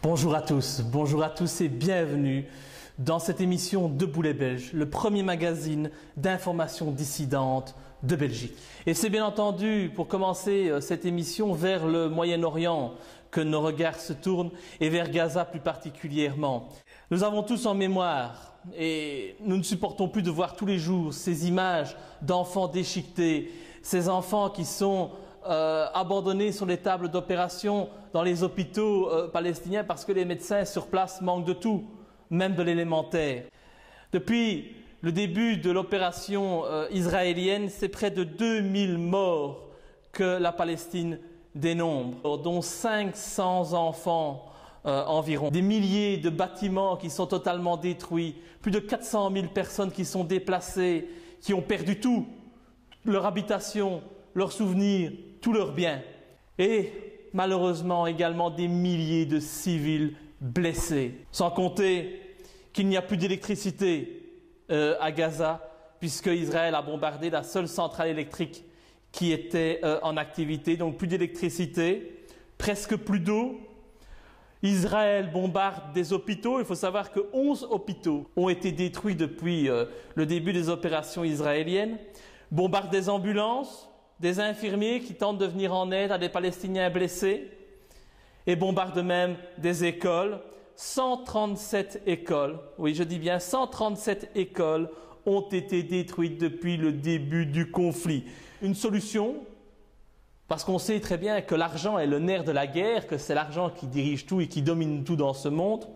Bonjour à tous et bienvenue dans cette émission Debout les Belges, le premier magazine d'information dissidente de Belgique. Et c'est bien entendu, pour commencer cette émission, vers le Moyen-Orient que nos regards se tournent et vers Gaza plus particulièrement. Nous avons tous en mémoire et nous ne supportons plus de voir tous les jours ces images d'enfants déchiquetés, ces enfants qui sont abandonnés sur les tables d'opération dans les hôpitaux palestiniens parce que les médecins sur place manquent de tout, même de l'élémentaire. Depuis le début de l'opération israélienne, c'est près de 2000 morts que la Palestine dénombre, dont 500 enfants environ. Des milliers de bâtiments qui sont totalement détruits, plus de 400 000 personnes qui sont déplacées, qui ont perdu tout, leur habitation, leurs souvenirs, tous leurs biens. Et malheureusement également des milliers de civils blessés. Sans compter qu'il n'y a plus d'électricité à Gaza, puisque Israël a bombardé la seule centrale électrique qui était en activité. Donc plus d'électricité, presque plus d'eau. Israël bombarde des hôpitaux. Il faut savoir que 11 hôpitaux ont été détruits depuis le début des opérations israéliennes. Bombarde des ambulances, des infirmiers qui tentent de venir en aide à des Palestiniens blessés et bombarde même des écoles. 137 écoles, oui je dis bien 137 écoles ont été détruites depuis le début du conflit. Une solution, parce qu'on sait très bien que l'argent est le nerf de la guerre, que c'est l'argent qui dirige tout et qui domine tout dans ce monde,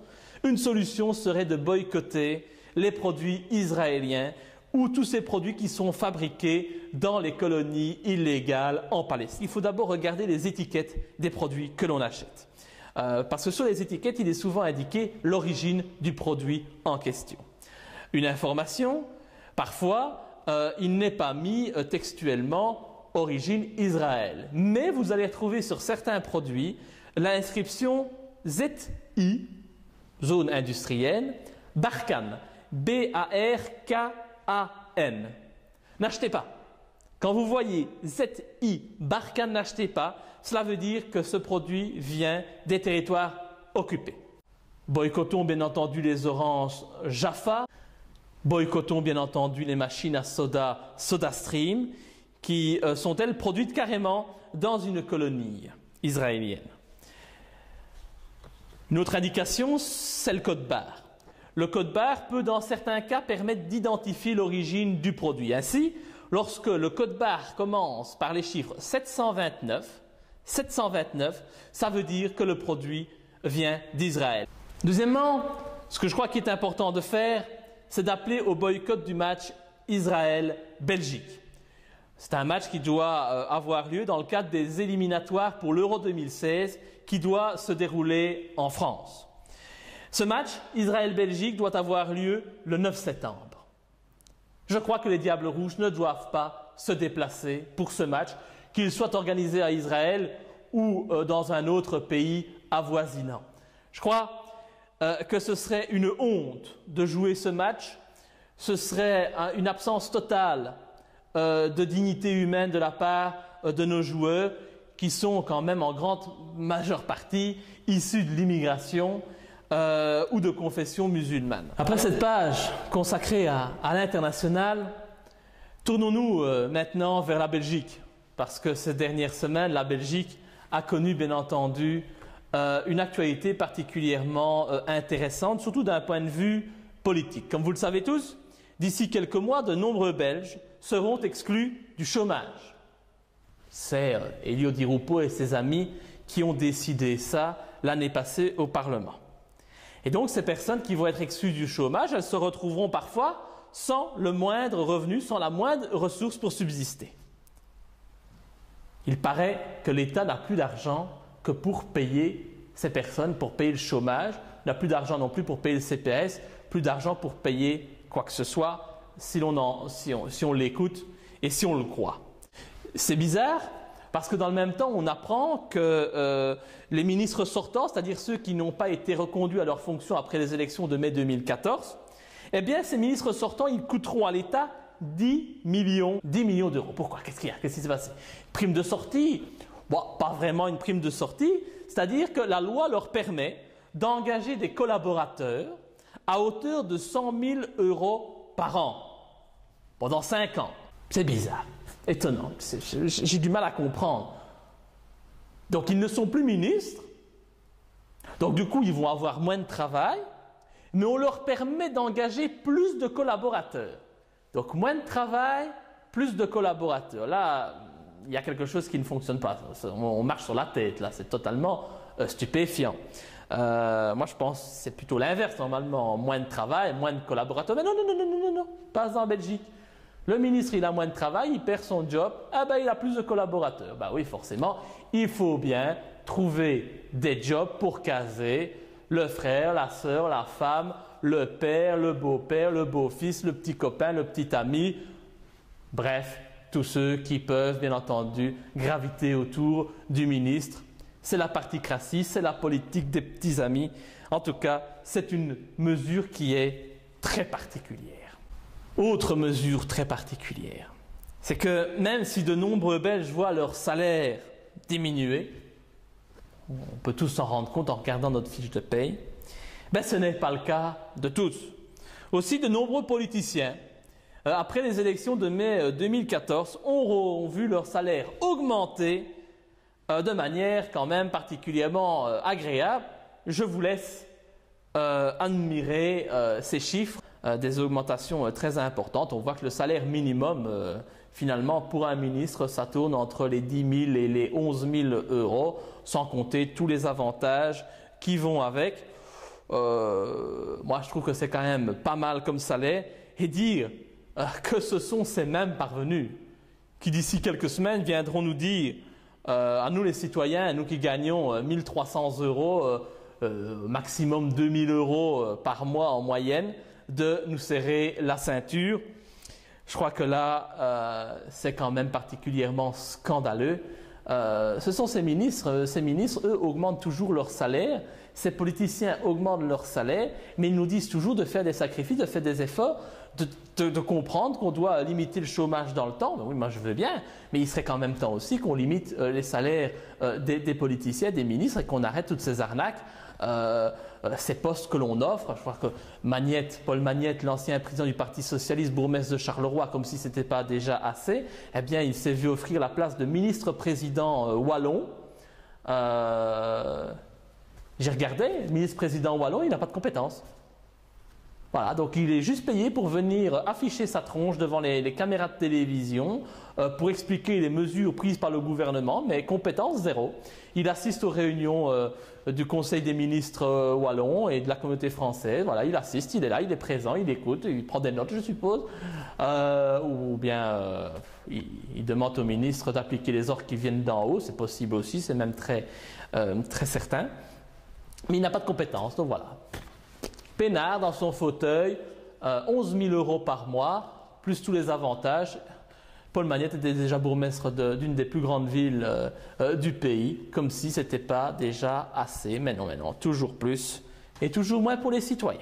une solution serait de boycotter les produits israéliens ou tous ces produits qui sont fabriqués dans les colonies illégales en Palestine. Il faut d'abord regarder les étiquettes des produits que l'on achète. Parce que sur les étiquettes, il est souvent indiqué l'origine du produit en question. Une information, parfois, il n'est pas mis textuellement origine Israël. Mais vous allez retrouver sur certains produits l'inscription ZI, zone industrielle, Barkhane, B-A-R-K-A-N. N'achetez pas. Quand vous voyez ZI Barkhane, n'achetez pas. Cela veut dire que ce produit vient des territoires occupés. Boycottons bien entendu les oranges Jaffa. Boycottons bien entendu les machines à soda SodaStream qui sont elles produites carrément dans une colonie israélienne. Une autre indication, c'est le code barre. Le code barre peut dans certains cas permettre d'identifier l'origine du produit. Ainsi, lorsque le code barre commence par les chiffres 729, ça veut dire que le produit vient d'Israël. Deuxièmement, ce que je crois qu'il est important de faire, c'est d'appeler au boycott du match Israël-Belgique. C'est un match qui doit avoir lieu dans le cadre des éliminatoires pour l'Euro 2016 qui doit se dérouler en France. Ce match, Israël-Belgique, doit avoir lieu le 9 septembre. Je crois que les Diables Rouges ne doivent pas se déplacer pour ce match, qu'il soit organisé à Israël ou dans un autre pays avoisinant. Je crois que ce serait une honte de jouer ce match. Ce serait une absence totale de dignité humaine de la part de nos joueurs qui sont quand même en grande majeure partie issus de l'immigration ou de confession musulmane. Après cette page consacrée à l'international, tournons-nous maintenant vers la Belgique, parce que ces dernières semaines, la Belgique a connu bien entendu une actualité particulièrement intéressante, surtout d'un point de vue politique. Comme vous le savez tous, d'ici quelques mois, de nombreux Belges seront exclus du chômage. C'est Elio Di Rupo et ses amis qui ont décidé ça l'année passée au Parlement. Et donc, ces personnes qui vont être exclues du chômage, elles se retrouveront parfois sans le moindre revenu, sans la moindre ressource pour subsister. Il paraît que l'État n'a plus d'argent que pour payer ces personnes, pour payer le chômage, n'a plus d'argent non plus pour payer le CPS, plus d'argent pour payer quoi que ce soit, si on l'écoute et si on le croit. C'est bizarre, parce que dans le même temps, on apprend que les ministres sortants, c'est-à-dire ceux qui n'ont pas été reconduits à leur fonction après les élections de mai 2014, eh bien, ces ministres sortants, ils coûteront à l'État 10 millions d'euros. Pourquoi? Qu'est-ce qu'il y a? Qu'est-ce qui s'est passé? Prime de sortie? Bon, pas vraiment une prime de sortie, c'est-à-dire que la loi leur permet d'engager des collaborateurs à hauteur de 100 000 € par an pendant 5 ans. C'est bizarre, étonnant, j'ai du mal à comprendre. Donc ils ne sont plus ministres, donc du coup ils vont avoir moins de travail, mais on leur permet d'engager plus de collaborateurs. Donc moins de travail, plus de collaborateurs. Là, il y a quelque chose qui ne fonctionne pas. On marche sur la tête, là, c'est totalement stupéfiant. Moi, je pense que c'est plutôt l'inverse, normalement. Moins de travail, moins de collaborateurs. Mais non, non, non, non, non, non, non, pas en Belgique. Le ministre, il a moins de travail, il perd son job, ah ben il a plus de collaborateurs. Ben oui, forcément, il faut bien trouver des jobs pour caser le frère, la sœur, la femme, le père, le beau-père, le beau-fils, le petit copain, le petit ami. Bref, tous ceux qui peuvent, bien entendu, graviter autour du ministre. C'est la particratie, c'est la politique des petits amis. En tout cas, c'est une mesure qui est très particulière. Autre mesure très particulière, c'est que même si de nombreux Belges voient leur salaire diminuer, on peut tous s'en rendre compte en regardant notre fiche de paye, ben ce n'est pas le cas de tous. Aussi, de nombreux politiciens, après les élections de mai 2014, ont vu leur salaire augmenter de manière quand même particulièrement agréable. Je vous laisse admirer ces chiffres, des augmentations très importantes. On voit que le salaire minimum, finalement, pour un ministre, ça tourne entre les 10 000 et les 11 000 €, sans compter tous les avantages qui vont avec. Moi, je trouve que c'est quand même pas mal comme salaire. Et dire que ce sont ces mêmes parvenus qui, d'ici quelques semaines, viendront nous dire, à nous les citoyens, nous qui gagnons 1 300 €, maximum 2 000 € par mois en moyenne, de nous serrer la ceinture. Je crois que là, c'est quand même particulièrement scandaleux. Ce sont ces ministres, eux, augmentent toujours leur salaire. Ces politiciens augmentent leur salaire, mais ils nous disent toujours de faire des sacrifices, de faire des efforts, de comprendre qu'on doit limiter le chômage dans le temps. Ben oui, moi je veux bien, mais il serait quand même temps aussi qu'on limite les salaires des politiciens, des ministres, et qu'on arrête toutes ces arnaques. Ces postes que l'on offre, je crois que Paul Magnette, l'ancien président du Parti Socialiste, bourgmestre de Charleroi, comme si ce n'était pas déjà assez, eh bien il s'est vu offrir la place de ministre-président wallon. J'ai regardé, le ministre-président wallon, il n'a pas de compétences. Voilà, donc il est juste payé pour venir afficher sa tronche devant les caméras de télévision pour expliquer les mesures prises par le gouvernement, mais compétence zéro. Il assiste aux réunions du Conseil des ministres wallons et de la communauté française. Voilà, il assiste, il est là, il est présent, il écoute, il prend des notes, je suppose. Ou bien il demande au ministre d'appliquer les ordres qui viennent d'en haut, c'est possible aussi, c'est même très certain. Mais il n'a pas de compétence, donc voilà. Peinard dans son fauteuil, 11 000 € par mois, plus tous les avantages. Paul Magnette était déjà bourgmestre d'une des plus grandes villes du pays, comme si ce n'était pas déjà assez. Mais non, toujours plus et toujours moins pour les citoyens.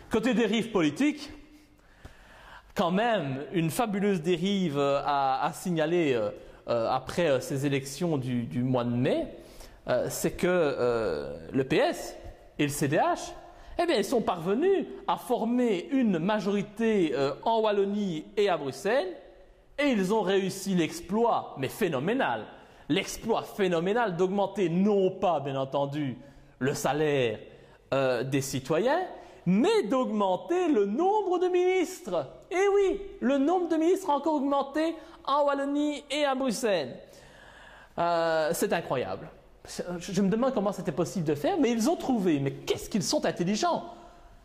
Côté dérive politique, quand même une fabuleuse dérive à signaler après ces élections du mois de mai, c'est que le PS et le CDH, eh bien, ils sont parvenus à former une majorité en Wallonie et à Bruxelles, et ils ont réussi l'exploit, mais phénoménal, d'augmenter non pas, bien entendu, le salaire des citoyens, mais d'augmenter le nombre de ministres. Et oui, le nombre de ministres a encore augmenté en Wallonie et à Bruxelles. C'est incroyable. Je me demande comment c'était possible de faire, mais ils ont trouvé. Mais qu'est-ce qu'ils sont intelligents!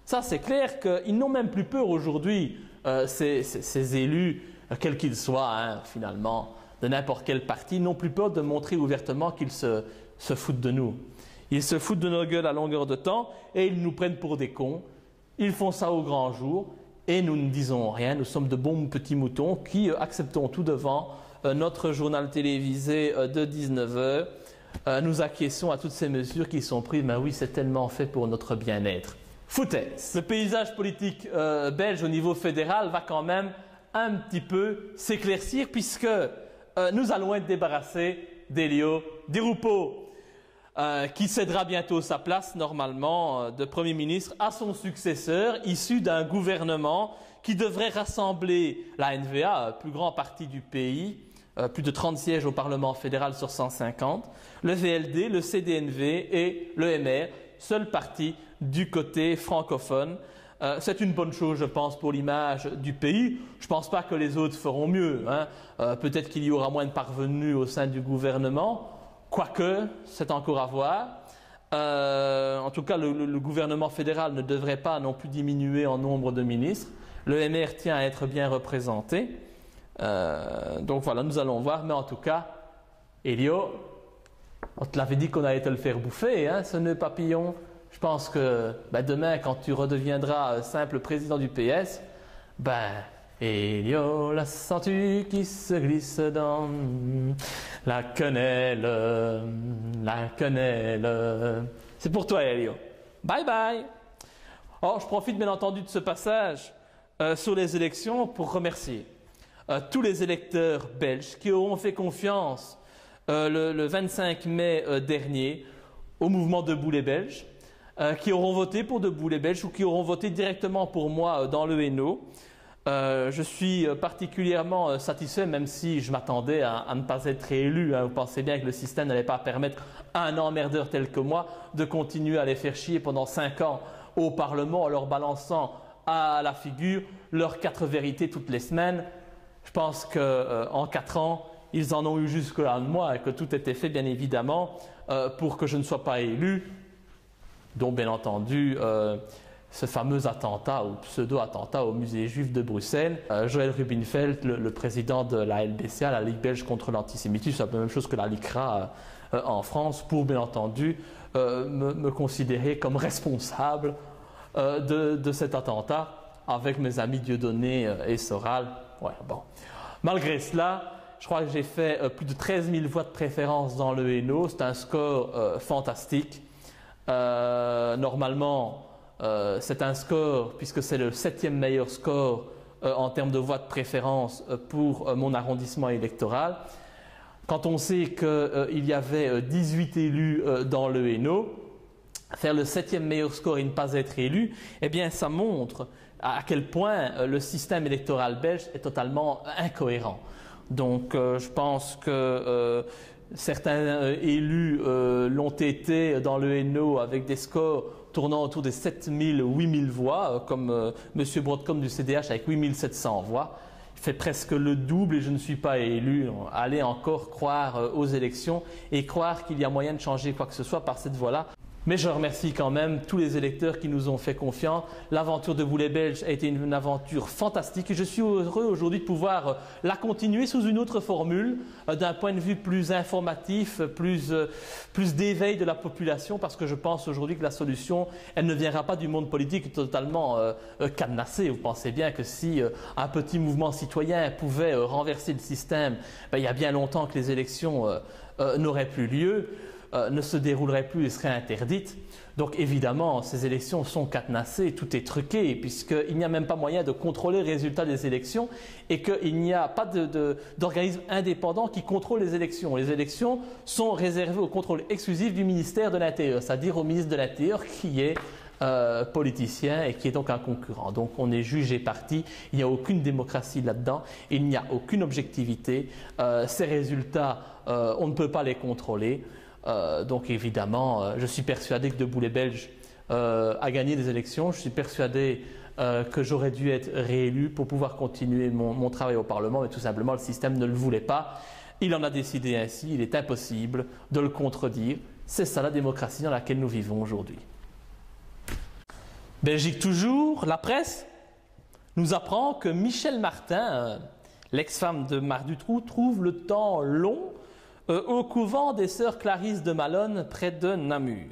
Ça, c'est clair qu'ils n'ont même plus peur aujourd'hui, ces élus, quels qu'ils soient, hein, finalement, de n'importe quel parti, n'ont plus peur de montrer ouvertement qu'ils se foutent de nous. Ils se foutent de nos gueules à longueur de temps et ils nous prennent pour des cons. Ils font ça au grand jour et nous ne disons rien. Nous sommes de bons petits moutons qui acceptons tout devant notre journal télévisé de 19 h. Nous acquiesçons à toutes ces mesures qui sont prises. Ben oui, c'est tellement fait pour notre bien-être. Foutaise. Le paysage politique belge au niveau fédéral va quand même un petit peu s'éclaircir puisque nous allons être débarrassés d'Elio Di Rupo. qui cédera bientôt sa place, normalement, de Premier ministre à son successeur, issu d'un gouvernement qui devrait rassembler la NVA, plus grand parti du pays, plus de 30 sièges au Parlement fédéral sur 150, le VLD, le CDNV et le MR, seul parti du côté francophone. C'est une bonne chose, je pense, pour l'image du pays. Je ne pense pas que les autres feront mieux. Peut-être qu'il y aura moins de parvenus au sein du gouvernement, quoique, c'est encore à voir. En tout cas, le gouvernement fédéral ne devrait pas non plus diminuer en nombre de ministres. Le MR tient à être bien représenté. Donc voilà, nous allons voir. Mais en tout cas, Elio, on te l'avait dit qu'on allait te le faire bouffer, ce nœud papillon. Je pense que demain, quand tu redeviendras simple président du PS, Elio, la sens-tu qui se glisse dans la quenelle, la quenelle. C'est pour toi, Elio. Bye bye. Oh, je profite bien entendu de ce passage sur les élections pour remercier tous les électeurs belges qui auront fait confiance le 25 mai dernier au mouvement Debout les Belges, qui auront voté pour Debout les Belges ou qui auront voté directement pour moi dans le Hainaut. Je suis particulièrement satisfait, même si je m'attendais à ne pas être réélu. Vous pensez bien que le système n'allait pas permettre à un emmerdeur tel que moi de continuer à les faire chier pendant 5 ans au Parlement en leur balançant à la figure leurs 4 vérités toutes les semaines. Je pense qu'en 4 ans, ils en ont eu jusque-là de moi et que tout était fait, bien évidemment, pour que je ne sois pas élu, dont, bien entendu, ce fameux attentat ou pseudo-attentat au musée juif de Bruxelles. Joël Rubinfeld, le président de la LBCA, la Ligue belge contre l'antisémitisme, c'est la même chose que la LICRA en France, pour, bien entendu, me considérer comme responsable de cet attentat avec mes amis Dieudonné et Soral. Ouais, bon. Malgré cela, je crois que j'ai fait plus de 13 000 voix de préférence dans le Hainaut. C'est un score fantastique. Normalement, c'est un score, puisque c'est le 7e meilleur score en termes de voix de préférence pour mon arrondissement électoral. Quand on sait qu'il y avait 18 élus dans le Hainaut, faire le 7e meilleur score et ne pas être élu, eh bien ça montre à quel point le système électoral belge est totalement incohérent. Donc je pense que certains élus l'ont été dans le Hainaut avec des scores tournant autour des 7 000, 8 000 voix, comme M. Broadcom du CDH avec 8 700 voix. Il fait presque le double et je ne suis pas élu. Allez encore croire aux élections et croire qu'il y a moyen de changer quoi que ce soit par cette voie-là. Mais je remercie quand même tous les électeurs qui nous ont fait confiance. L'aventure Debout les Belges a été une aventure fantastique et je suis heureux aujourd'hui de pouvoir la continuer sous une autre formule, d'un point de vue plus informatif, plus d'éveil de la population, parce que je pense aujourd'hui que la solution, elle ne viendra pas du monde politique totalement cadenassé. Vous pensez bien que si un petit mouvement citoyen pouvait renverser le système, il y a bien longtemps que les élections n'auraient plus lieu. Ne se déroulerait plus et serait interdite. Donc évidemment, ces élections sont cadenassées, tout est truqué, puisqu'il n'y a même pas moyen de contrôler le résultat des élections et qu'il n'y a pas d'organisme indépendant qui contrôle les élections. Les élections sont réservées au contrôle exclusif du ministère de l'Intérieur, c'est-à-dire au ministre de l'Intérieur qui est politicien et qui est donc un concurrent. Donc on est jugé parti, il n'y a aucune démocratie là-dedans, il n'y a aucune objectivité. Ces résultats, on ne peut pas les contrôler. Donc évidemment, je suis persuadé que Debout les Belges a gagné les élections. Je suis persuadé que j'aurais dû être réélu pour pouvoir continuer mon travail au Parlement, mais tout simplement le système ne le voulait pas. Il en a décidé ainsi, il est impossible de le contredire. C'est ça la démocratie dans laquelle nous vivons aujourd'hui. Belgique toujours, la presse nous apprend que Michel Martin, l'ex-femme de Marc Dutroux, trouve le temps long au couvent des sœurs Clarisse de Malone, près de Namur.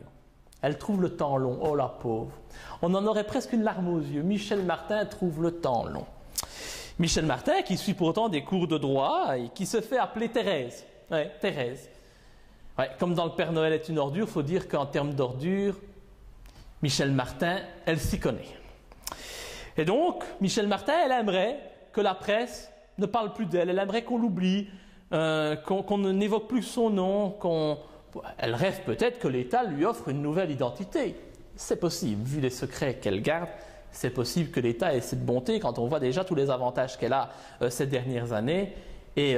Elle trouve le temps long, oh la pauvre. On en aurait presque une larme aux yeux. Michel Martin trouve le temps long. Michel Martin, qui suit pourtant des cours de droit et qui se fait appeler Thérèse. Ouais, Thérèse. Ouais, comme dans Le Père Noël est une ordure, il faut dire qu'en termes d'ordure, Michel Martin, elle s'y connaît. Et donc, Michel Martin, elle aimerait que la presse ne parle plus d'elle. Elle aimerait qu'on l'oublie. Qu'on n'évoque plus son nom, elle rêve peut-être que l'État lui offre une nouvelle identité. C'est possible, vu les secrets qu'elle garde, c'est possible que l'État ait cette bonté quand on voit déjà tous les avantages qu'elle a ces dernières années et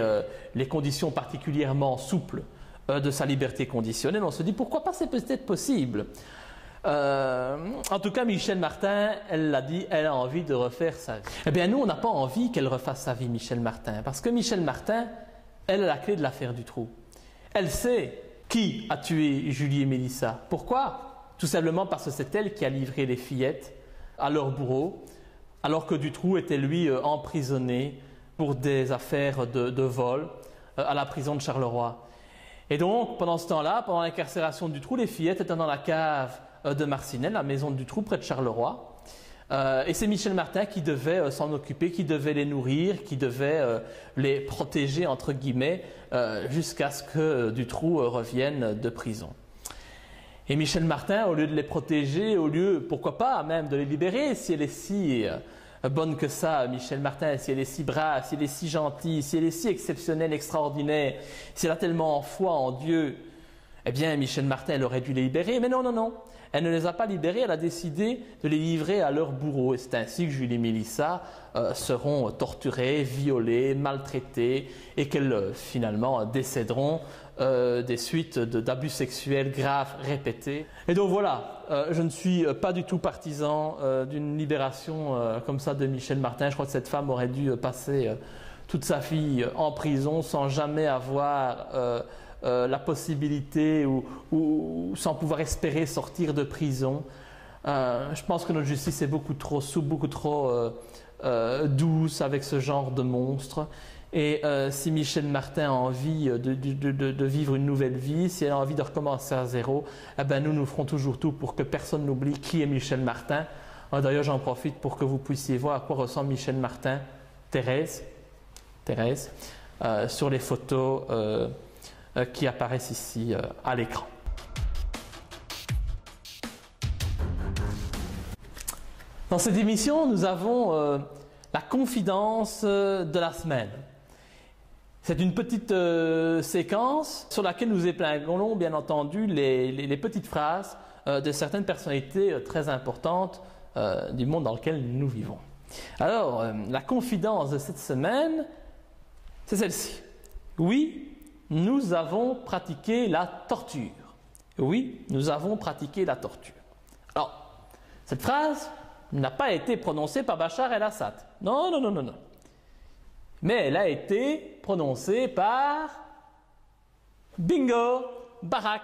les conditions particulièrement souples de sa liberté conditionnelle. On se dit pourquoi pas, c'est peut-être possible. En tout cas, Michel Martin, elle l'a dit, elle a envie de refaire sa vie. Eh bien, nous, on n'a pas envie qu'elle refasse sa vie, Michel Martin, parce que Michel Martin, elle a la clé de l'affaire Dutroux. Elle sait qui a tué Julie et Mélissa. Pourquoi? Tout simplement parce que c'est elle qui a livré les fillettes à leur bourreau, alors que Dutroux était, lui, emprisonné pour des affaires de vol à la prison de Charleroi. Et donc, pendant ce temps-là, pendant l'incarcération de Dutroux, les fillettes étaient dans la cave de Marcinelle, la maison de Dutroux, près de Charleroi. Et c'est Michel Martin qui devait s'en occuper, qui devait les nourrir, qui devait les protéger, entre guillemets, jusqu'à ce que Dutroux revienne de prison. Et Michel Martin, au lieu de les protéger, au lieu, pourquoi pas, même de les libérer, si elle est si bonne que ça, Michel Martin, si elle est si brave, si elle est si gentille, si elle est si exceptionnelle, extraordinaire, si elle a tellement foi en Dieu, eh bien, Michel Martin, elle aurait dû les libérer. Mais non, non, non. Elle ne les a pas libérés, elle a décidé de les livrer à leur bourreau. Et c'est ainsi que Julie et Mélissa seront torturées, violées, maltraitées et qu'elles finalement décéderont des suites d'abus sexuels graves répétés. Et donc voilà, je ne suis pas du tout partisan d'une libération comme ça de Michel Martin. Je crois que cette femme aurait dû passer toute sa vie en prison sans jamais avoir la possibilité ou sans pouvoir espérer sortir de prison. Je pense que notre justice est beaucoup trop souple, beaucoup trop douce avec ce genre de monstre. Et si Michel Martin a envie de vivre une nouvelle vie, si elle a envie de recommencer à zéro, eh ben nous ferons toujours tout pour que personne n'oublie qui est Michel Martin. D'ailleurs, j'en profite pour que vous puissiez voir à quoi ressemble Michel Martin, Thérèse, sur les photos qui apparaissent ici à l'écran. Dans cette émission, nous avons la confidence de la semaine. C'est une petite séquence sur laquelle nous épinglons bien entendu les petites phrases de certaines personnalités très importantes du monde dans lequel nous vivons. Alors, la confidence de cette semaine, c'est celle-ci. Oui, nous avons pratiqué la torture. Oui, nous avons pratiqué la torture. Alors, cette phrase n'a pas été prononcée par Bachar el-Assad. Non, non, non, non, non. Mais elle a été prononcée par bingo, Barack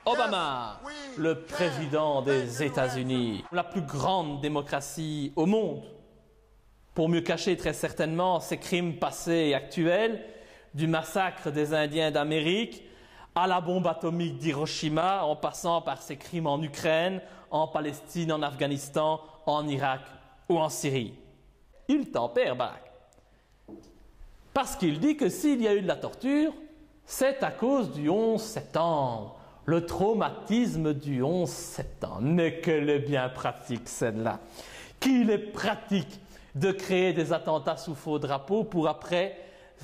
Obama, le président des États-Unis, la plus grande démocratie au monde, pour mieux cacher très certainement ses crimes passés et actuels, du massacre des Indiens d'Amérique à la bombe atomique d'Hiroshima, en passant par ses crimes en Ukraine, en Palestine, en Afghanistan, en Irak ou en Syrie. Il tempère Barack. Parce qu'il dit que s'il y a eu de la torture, c'est à cause du 11 septembre, le traumatisme du 11 septembre. Mais qu'elle est bien pratique celle-là. Qu'il est pratique de créer des attentats sous faux drapeau pour après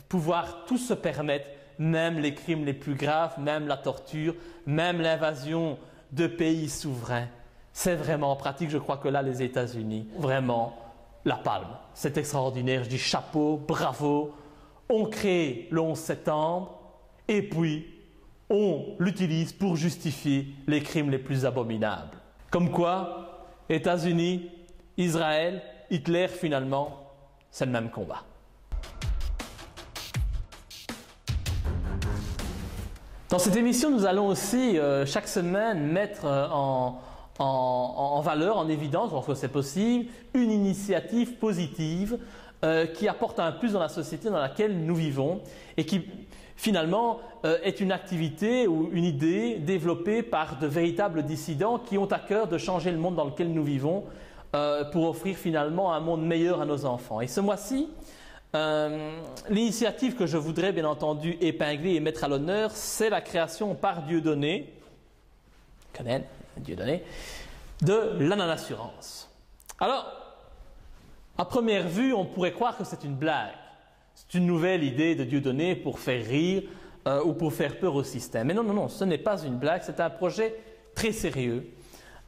pouvoir tout se permettre, même les crimes les plus graves, même la torture, même l'invasion de pays souverains. C'est vraiment pratique. Je crois que là, les États-Unis, vraiment, la palme. C'est extraordinaire. Je dis chapeau, bravo. On crée le 11 septembre et puis on l'utilise pour justifier les crimes les plus abominables. Comme quoi, États-Unis, Israël, Hitler, finalement, c'est le même combat. Dans cette émission, nous allons aussi chaque semaine mettre en valeur, en évidence, lorsque c'est possible, une initiative positive qui apporte un plus dans la société dans laquelle nous vivons et qui finalement est une activité ou une idée développée par de véritables dissidents qui ont à cœur de changer le monde dans lequel nous vivons pour offrir finalement un monde meilleur à nos enfants. Et ce mois-ci, l'initiative que je voudrais bien entendu épingler et mettre à l'honneur, c'est la création par Dieudonné, de l'Ananassurance. Alors, à première vue, on pourrait croire que c'est une blague. C'est une nouvelle idée de Dieudonné pour faire rire ou pour faire peur au système. Mais non, non, non, ce n'est pas une blague, c'est un projet très sérieux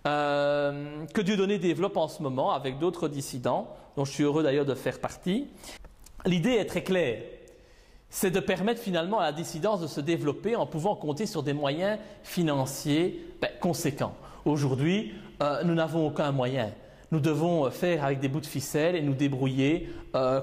que Dieudonné développe en ce moment avec d'autres dissidents, dont je suis heureux d'ailleurs de faire partie. L'idée est très claire, c'est de permettre finalement à la dissidence de se développer en pouvant compter sur des moyens financiers conséquents. Aujourd'hui, nous n'avons aucun moyen. Nous devons faire avec des bouts de ficelle et nous débrouiller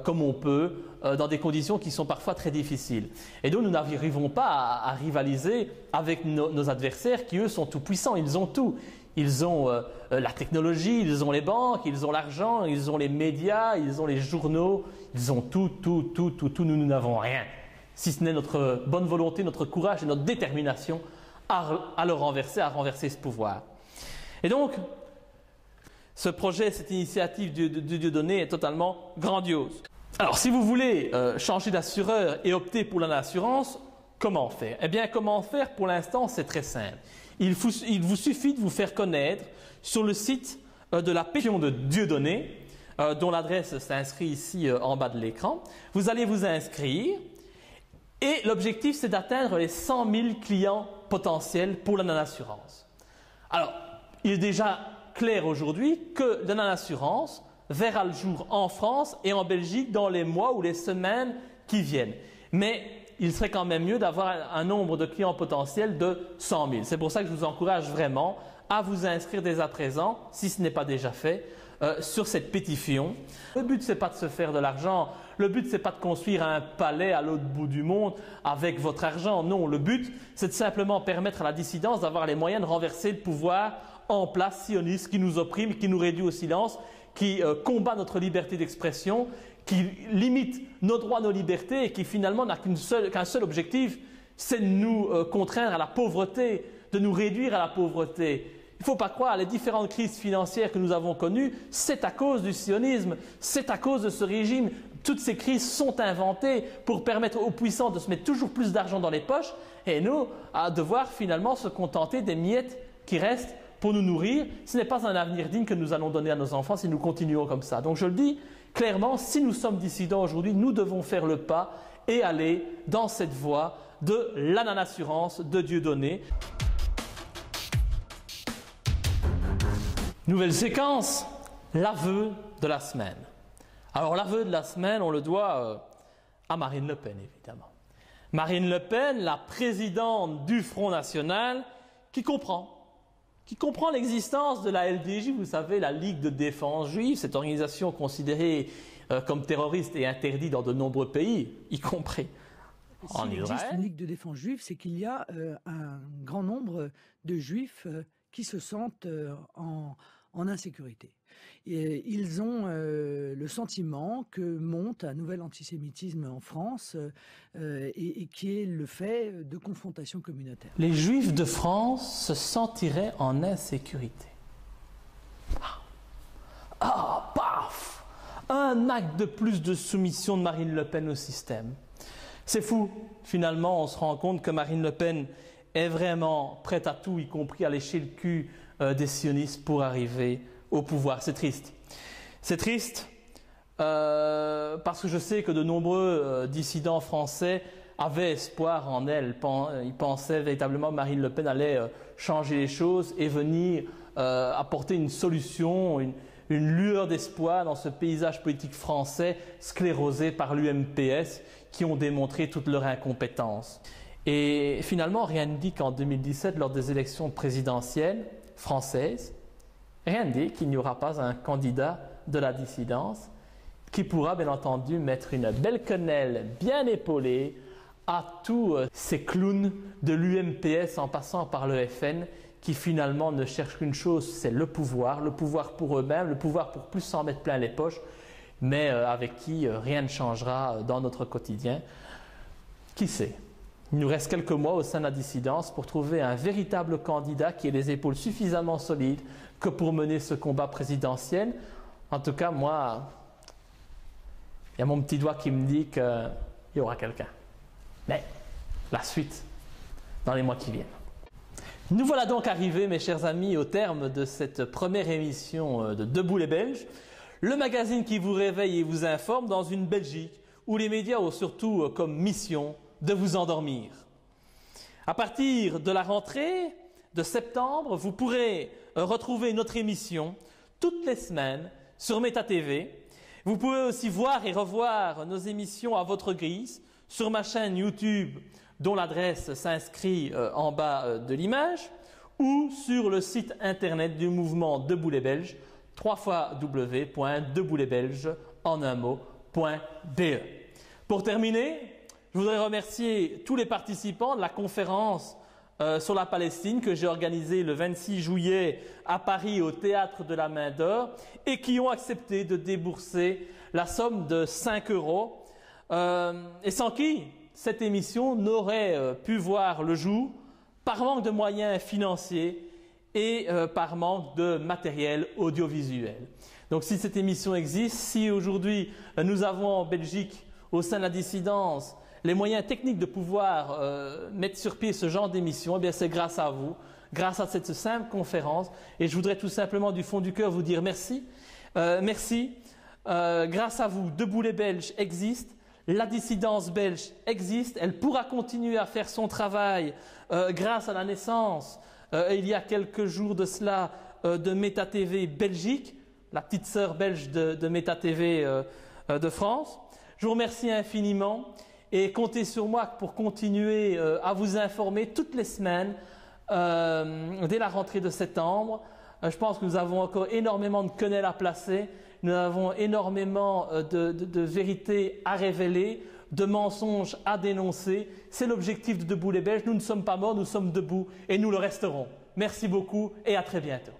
comme on peut dans des conditions qui sont parfois très difficiles. Et donc nous n'arrivons pas à rivaliser avec nos adversaires qui eux sont tout puissants, ils ont tout. Ils ont la technologie, ils ont les banques, ils ont l'argent, ils ont les médias, ils ont les journaux, ils ont tout. Nous n'avons rien. Si ce n'est notre bonne volonté, notre courage et notre détermination à le renverser, à renverser ce pouvoir. Et donc, ce projet, cette initiative de Dieudonné est totalement grandiose. Alors, si vous voulez changer d'assureur et opter pour l'assurance, comment faire? Eh bien, comment faire pour l'instant, c'est très simple. Il vous suffit de vous faire connaître sur le site de la pétition de Dieudonné, dont l'adresse s'inscrit ici en bas de l'écran. Vous allez vous inscrire et l'objectif, c'est d'atteindre les 100 000 clients potentiels pour la non-assurance. Alors, il est déjà clair aujourd'hui que la non-assurance verra le jour en France et en Belgique dans les mois ou les semaines qui viennent. Mais il serait quand même mieux d'avoir un nombre de clients potentiels de 100 000. C'est pour ça que je vous encourage vraiment à vous inscrire dès à présent, si ce n'est pas déjà fait, sur cette pétition. Le but, ce n'est pas de se faire de l'argent. Le but, ce n'est pas de construire un palais à l'autre bout du monde avec votre argent. Non, le but, c'est de simplement permettre à la dissidence d'avoir les moyens de renverser le pouvoir en place sioniste qui nous opprime, qui nous réduit au silence, qui combat notre liberté d'expression, qui limite nos droits, nos libertés et qui finalement n'a qu'un seul objectif, c'est de nous contraindre à la pauvreté, de nous réduire à la pauvreté. Il ne faut pas croire, les différentes crises financières que nous avons connues, c'est à cause du sionisme, c'est à cause de ce régime. Toutes ces crises sont inventées pour permettre aux puissants de se mettre toujours plus d'argent dans les poches et nous à devoir finalement se contenter des miettes qui restent pour nous nourrir. Ce n'est pas un avenir digne que nous allons donner à nos enfants si nous continuons comme ça. Donc je le dis clairement, si nous sommes dissidents aujourd'hui, nous devons faire le pas et aller dans cette voie de la non-assurance de Dieudonné. Nouvelle séquence, l'aveu de la semaine. Alors l'aveu de la semaine, on le doit à Marine Le Pen, évidemment. Marine Le Pen, la présidente du Front National, qui comprend l'existence de la LDJ, vous savez, la Ligue de défense juive, cette organisation considérée comme terroriste et interdite dans de nombreux pays, y compris en Israël. S'il existe une Ligue de défense juive, c'est qu'il y a un grand nombre de juifs qui se sentent en insécurité. Et ils ont le sentiment que monte un nouvel antisémitisme en France et qui est le fait de confrontations communautaires. Les Juifs de France se sentiraient en insécurité. Paf! Un acte de plus de soumission de Marine Le Pen au système. C'est fou. Finalement, on se rend compte que Marine Le Pen est vraiment prête à tout, y compris à lécher le cul des sionistes pour arriver au pouvoir. C'est triste. C'est triste parce que je sais que de nombreux dissidents français avaient espoir en elle. Ils pensaient véritablement que Marine Le Pen allait changer les choses et venir apporter une solution, une lueur d'espoir dans ce paysage politique français sclérosé par l'UMPS qui ont démontré toute leur incompétence. Et finalement, rien ne dit qu'en 2017, lors des élections présidentielles françaises, rien ne dit qu'il n'y aura pas un candidat de la dissidence qui pourra bien entendu mettre une belle quenelle bien épaulée à tous ces clowns de l'UMPS en passant par le FN qui finalement ne cherchent qu'une chose, c'est le pouvoir pour eux-mêmes, le pouvoir pour plus s'en mettre plein les poches, mais avec qui rien ne changera dans notre quotidien. Qui sait ? Il nous reste quelques mois au sein de la dissidence pour trouver un véritable candidat qui ait les épaules suffisamment solides que pour mener ce combat présidentiel. En tout cas, moi, il y a mon petit doigt qui me dit qu'il y aura quelqu'un. Mais la suite, dans les mois qui viennent. Nous voilà donc arrivés, mes chers amis, au terme de cette première émission de Debout les Belges, le magazine qui vous réveille et vous informe dans une Belgique où les médias ont surtout comme mission de vous endormir. À partir de la rentrée de septembre, vous pourrez retrouver notre émission toutes les semaines sur MetaTV. Vous pouvez aussi voir et revoir nos émissions à votre guise sur ma chaîne YouTube, dont l'adresse s'inscrit en bas de l'image, ou sur le site internet du mouvement Debout les Belges, www.deboutlesbelges.be. Pour terminer, je voudrais remercier tous les participants de la conférence sur la Palestine que j'ai organisée le 26 juillet à Paris au Théâtre de la Main d'Or et qui ont accepté de débourser la somme de 5 € et sans qui cette émission n'aurait pu voir le jour par manque de moyens financiers et par manque de matériel audiovisuel. Donc si cette émission existe, si aujourd'hui nous avons en Belgique au sein de la dissidence les moyens techniques de pouvoir mettre sur pied ce genre d'émission, eh bien c'est grâce à vous, grâce à cette simple conférence. Et je voudrais tout simplement du fond du cœur vous dire merci. Merci. Grâce à vous, Debout les Belges existe. La dissidence belge existe. Elle pourra continuer à faire son travail grâce à la naissance, il y a quelques jours de cela, de MetaTV Belgique, la petite sœur belge de MetaTV de France. Je vous remercie infiniment. Et comptez sur moi pour continuer à vous informer toutes les semaines dès la rentrée de septembre. Je pense que nous avons encore énormément de quenelles à placer, nous avons énormément de vérités à révéler, de mensonges à dénoncer. C'est l'objectif de Debout les Belges. Nous ne sommes pas morts, nous sommes debout et nous le resterons. Merci beaucoup et à très bientôt.